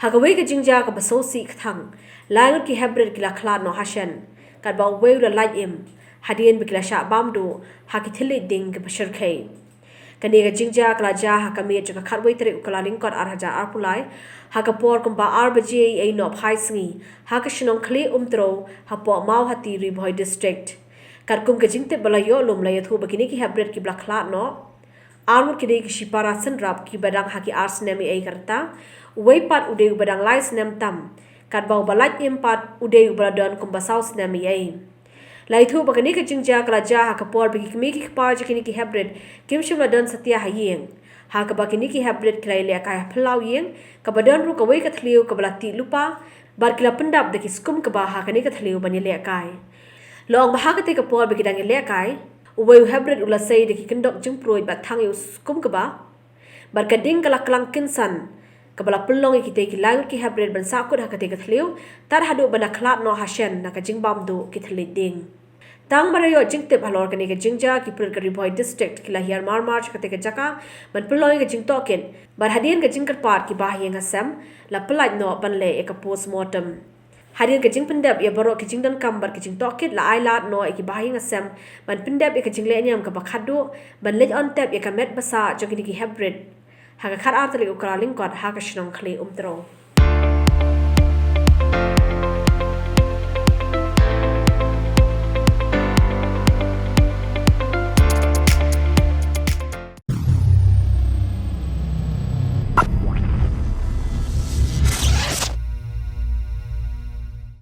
Hagaway ka jingja ka basosi ktang lain ki Heprit kila khlat no Hashen kat ba weu la light im hadien bikila sha bamdo hakithili ding ke bashirkai kani ga jingja kala ja hakami ju ka khatwei tre ukala lingkot arhaja arpulai hakapor kumba arbaje ai no phai sngi haka Shnong Khlieh Umtrew hapo mau hati ri BHOI district kat kum ka jingte balayo lom la yathu bakini ki Heprit ki blak khlat no armut ki ki shipara senrap ki badang haki arsnemi ai karta weipat ude badang lais nem tam kat bau balat impat ude ubradon kumba saus nemi ai Laithu bakani ka jingja kala ja hakapor bagi kimi ki kpa jikini ki Heprit kim shimla don satya hayeng ha ka bakini ki Heprit klai le ka phlau yeng ka badon ru ka wei ka thliu ka balati lupa bar kila pendap de ki Skum Kba ha kani ka thliu bani le kai long ba ha ka te ka por bagi dang le kai uwei Heprit ula sei de ki kendok jingproi bat thang yu Skum Kba bar ka ding kala klang kinsan kabala pelong ki te ki lain ki Heprit ban sakut ha ka te ka thliu tar hadu bana khlat no Hashen na ka jingbam do ki thli ding tang marayo jingte bhalor kani ka jingja ki pur ka BHOI district ki lahiar march ka te ka jaka ban pelong ka jingtoken bar hadien ka jingkat par ki bahiyeng asam la pelaj no ban le e ka postmortem hadien ka jing pendap ya baro ki jingdan kambar ki jingtoket la ailat no e ki bahiyeng asam ban pendap e ka jingle nyam ka bakhadu ban lej on tap e ka met basa jogini ki Heprit Haka khat artali ukara lingkot haka Shnong Khlieh Umtrew